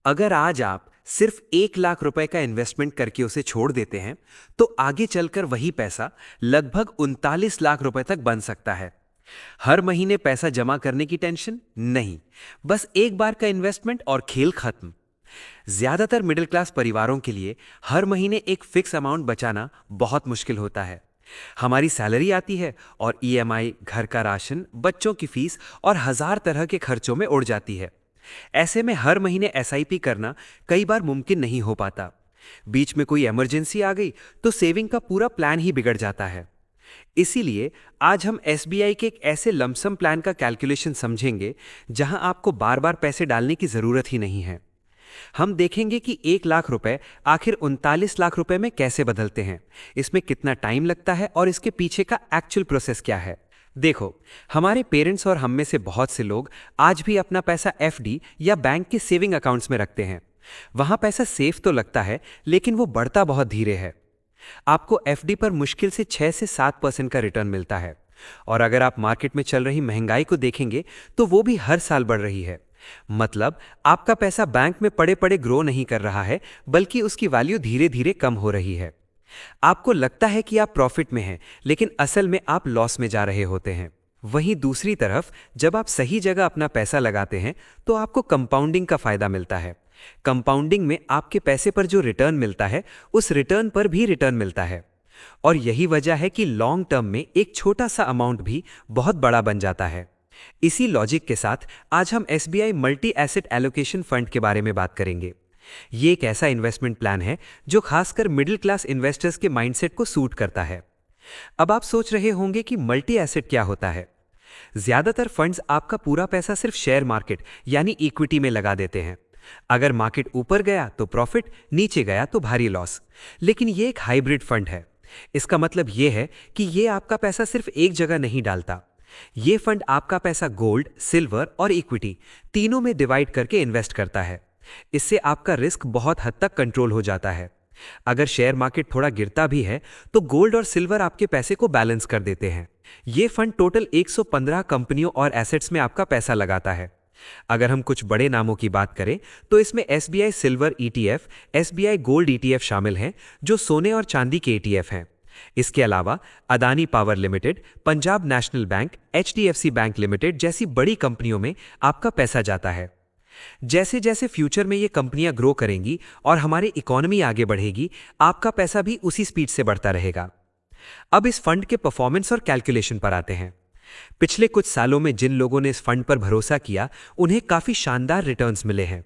अगर आज आप सिर्फ 1 लाख रुपए का इन्वेस्टमेंट करके उसे छोड़ देते हैं, तो आगे चलकर वही पैसा लगभग 39 लाख रुपए तक बन सकता है। हर महीने पैसा जमा करने की टेंशन नहीं, बस एक बार का इन्वेस्टमेंट और खेल खत्म। ज्यादातर मिडिल क्लास परिवारों के लिए हर महीने एक फिक्स अमाउंट बचाना बहुत मुश्किल होता है। हमारी सैलरी आती है और ईएमआई, घर का राशन, बच्चों की फीस और हजार तरह के खर्चों में उड़ जाती है। ऐसे में हर महीने एसआईपी करना कई बार मुमकिन नहीं हो पाता। बीच में कोई इमरजेंसी आ गई तो सेविंग का पूरा प्लान ही बिगड़ जाता है। इसीलिए आज हम एसबीआई के एक ऐसे लमसम प्लान का कैलकुलेशन समझेंगे जहां आपको बार बार पैसे डालने की जरूरत ही नहीं है। हम देखेंगे कि 1 लाख रुपए आखिर 39 लाख रुपए में कैसे बदलते हैं, इसमें कितना टाइम लगता है और इसके पीछे का एक्चुअल प्रोसेस क्या है। देखो, हमारे पेरेंट्स और हम में से बहुत से लोग आज भी अपना पैसा एफडी या बैंक के सेविंग अकाउंट्स में रखते हैं। वहां पैसा सेफ तो लगता है, लेकिन वो बढ़ता बहुत धीरे है। आपको एफडी पर मुश्किल से 6 से 7% का रिटर्न मिलता है, और अगर आप मार्केट में चल रही महंगाई को देखेंगे तो वो भी हर साल बढ़ रही है। मतलब आपका पैसा बैंक में पड़े पड़े ग्रो नहीं कर रहा है, बल्कि उसकी वैल्यू धीरे धीरे कम हो रही है। आपको लगता है कि आप प्रॉफिट में हैं, लेकिन असल में आप लॉस में जा रहे होते हैं। वहीं दूसरी तरफ जब आप सही जगह अपना पैसा लगाते हैं तो आपको कंपाउंडिंग का फायदा मिलता है। कंपाउंडिंग में आपके पैसे पर जो रिटर्न मिलता है, उस रिटर्न पर भी रिटर्न मिलता है। और यही वजह है कि लॉन्ग टर्म में एक छोटा सा अमाउंट भी बहुत बड़ा बन जाता है। इसी लॉजिक के साथ आज हम SBI multi asset allocation fund के बारे में बात करेंगे। ये एक ऐसा इन्वेस्टमेंट प्लान है जो खासकर मिडिल क्लास इन्वेस्टर्स के माइंडसेट को सूट करता है। अब आप सोच रहे होंगे कि मल्टी एसेट क्या होता है। ज्यादातर फंड्स आपका पूरा पैसा सिर्फ शेयर मार्केट यानी इक्विटी में लगा देते हैं। अगर मार्केट ऊपर गया तो प्रॉफिट, नीचे गया तो भारी लॉस। लेकिन ये एक हाइब्रिड फंड है। इसका मतलब यह है कि यह आपका पैसा सिर्फ एक जगह नहीं डालता। यह फंड आपका पैसा गोल्ड, सिल्वर और इक्विटी तीनों में डिवाइड करके इन्वेस्ट करता है। इससे आपका रिस्क बहुत हद तक कंट्रोल हो जाता है। अगर शेयर मार्केट थोड़ा गिरता भी है तो गोल्ड और सिल्वर आपके पैसे को बैलेंस कर देते हैं। यह फंड टोटल 115 कंपनियों और एसेट्स में आपका पैसा लगाता है। अगर हम कुछ बड़े नामों की बात करें तो इसमें SBI silver ETF, SBI gold ETF शामिल हैं, जो सोने और चांदी के ईटीएफ हैं। इसके अलावा Adani power limited, Punjab national bank, HDFC bank limited जैसी बड़ी कंपनियों में आपका पैसा जाता है। जैसे जैसे फ्यूचर में ये कंपनियां ग्रो करेंगी और हमारी इकोनॉमी आगे बढ़ेगी, आपका पैसा भी उसी स्पीड से बढ़ता रहेगा। अब इस फंड के परफॉर्मेंस और कैलकुलेशन पर आते हैं। पिछले कुछ सालों में जिन लोगों ने इस फंड पर भरोसा किया, उन्हें काफी शानदार रिटर्न्स मिले हैं।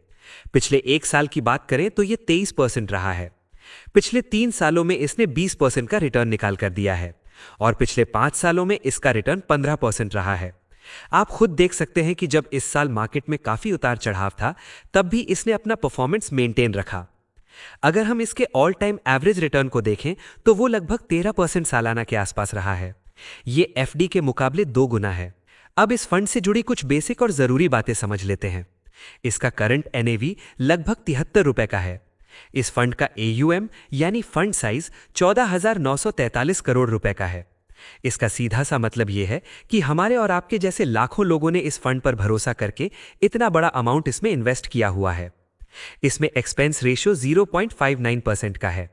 पिछले एक साल की बात करें तो ये 23% रहा है। पिछले 3 सालों में इसने 20% का रिटर्न निकाल कर दिया है, और पिछले 5 सालों में इसका रिटर्न 15% रहा है। आप खुद देख सकते हैं कि जब इस साल मार्केट में काफी उतार चढ़ाव था, तब भी इसने अपना परफॉर्मेंस मेंटेन रखा। अगर हम इसके ऑल टाइम एवरेज रिटर्न को देखें तो वो लगभग 13% सालाना के आसपास रहा है। ये एफडी के मुकाबले 2 गुना है। अब इस फंड से जुड़ी कुछ बेसिक और जरूरी बातें समझ लेते हैं। इसका करंट एनएवी लगभग 73 रुपए का है। इस फंड का एयूएम यानी फंड साइज 14,943 करोड़ रुपए का है। इसका सीधा सा मतलब यह है कि हमारे और आपके जैसे लाखों लोगों ने इस फंड पर भरोसा करके इतना बड़ा अमाउंट इसमें इन्वेस्ट किया हुआ है। इसमें एक्सपेंस रेशियो 0.59% का है।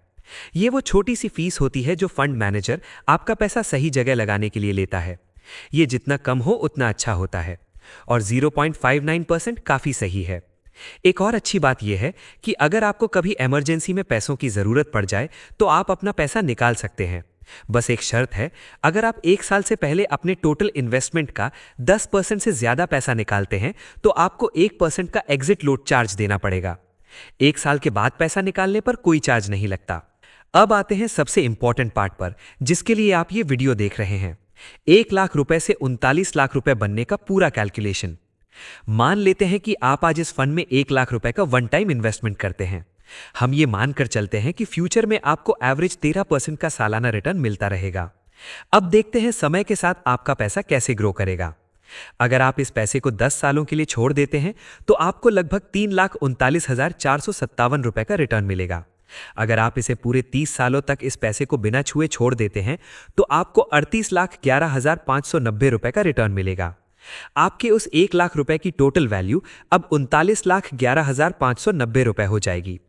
यह वो छोटी सी फीस होती है जो फंड मैनेजर आपका पैसा सही जगह लगाने के लिए लेता है। यह जितना कम हो उतना अच्छा होता है, और 0.59% काफी सही है। एक और अच्छी बात यह है कि अगर आपको कभी इमरजेंसी में पैसों की जरूरत पड़ जाए तो आप अपना पैसा निकाल सकते हैं। बस एक शर्त है, अगर आप 1 साल से पहले अपने टोटल इन्वेस्टमेंट का 10% से ज्यादा पैसा निकालते हैं तो आपको 1% का एग्जिट लोड चार्ज देना पड़ेगा। 1 साल के बाद पैसा निकालने पर कोई चार्ज नहीं लगता। अब आते हैं सबसे इंपॉर्टेंट पार्ट पर, जिसके लिए आप ये वीडियो देख रहे हैं। 1 लाख रुपए से 39 लाख रुपए बनने का पूरा कैलकुलेशन। मान लेते हैं कि आप आज इस फंड में 1 लाख रुपए का वन टाइम इन्वेस्टमेंट करते हैं। हम ये मानकर चलते हैं कि फ्यूचर में आपको एवरेज 13% का सालाना रिटर्न मिलता रहेगा। अब देखते हैं समय के साथ आपका पैसा कैसे ग्रो करेगा। अगर आप इस पैसे को 10 सालों के लिए छोड़ देते हैं तो आपको लगभग 3,39,457 रुपए का रिटर्न मिलेगा। अगर आप इसे पूरे 30 सालों तक इस पैसे को बिना छुए छोड़ देते हैं तो आपको 38,11,590 रुपए का रिटर्न मिलेगा। आपके उस 1 लाख रुपए की टोटल वैल्यू अब 39,11,590 रुपए हो जाएगी।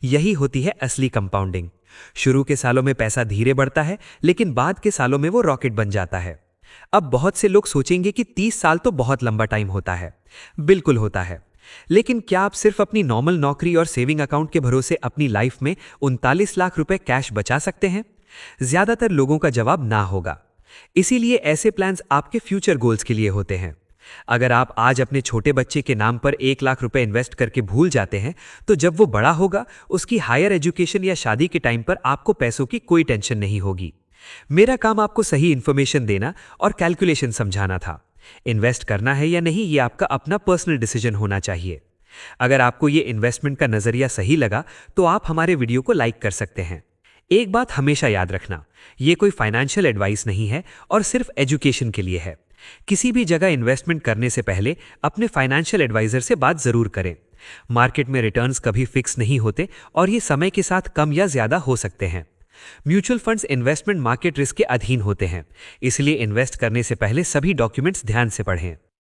यही होती है असली कंपाउंडिंग। शुरू के सालों में पैसा धीरे बढ़ता है, लेकिन बाद के सालों में वो रॉकेट बन जाता है। अब बहुत से लोग सोचेंगे कि 30 साल तो बहुत लंबा टाइम होता है। बिल्कुल होता है। लेकिन क्या आप सिर्फ अपनी नॉर्मल नौकरी और सेविंग अकाउंट के भरोसे अपनी लाइफ में 39 लाख रुपए कैश बचा सकते हैं? ज्यादातर लोगों का जवाब ना होगा। इसीलिए ऐसे प्लान्स आपके फ्यूचर गोल्स के लिए होते हैं। अगर आप आज अपने छोटे बच्चे के नाम पर 1 लाख रुपए इन्वेस्ट करके भूल जाते हैं, तो जब वो बड़ा होगा, उसकी हायर एजुकेशन या शादी के टाइम पर आपको पैसों की कोई टेंशन नहीं होगी। मेरा काम आपको सही इंफॉर्मेशन देना और कैलकुलेशन समझाना था। इन्वेस्ट करना है या नहीं, ये आपका अपना पर्सनल डिसीजन होना चाहिए। अगर आपको ये इन्वेस्टमेंट का नजरिया सही लगा, तो आप हमारे वीडियो को लाइक कर सकते हैं। एक बात हमेशा याद रखना, ये कोई फाइनेंशियल एडवाइस नहीं है और सिर्फ एजुकेशन के लिए है। किसी भी जगह इन्वेस्टमेंट करने से पहले अपने फाइनेंशियल एडवाइजर से बात जरूर करें। मार्केट में रिटर्न्स कभी फिक्स नहीं होते और ये समय के साथ कम या ज्यादा हो सकते हैं। Mutual funds investment market risk के अधीन होते हैं, इसलिए इन्वेस्ट करने से पहले सभी डॉक्यूमेंट्स ध्यान से पढ़ें।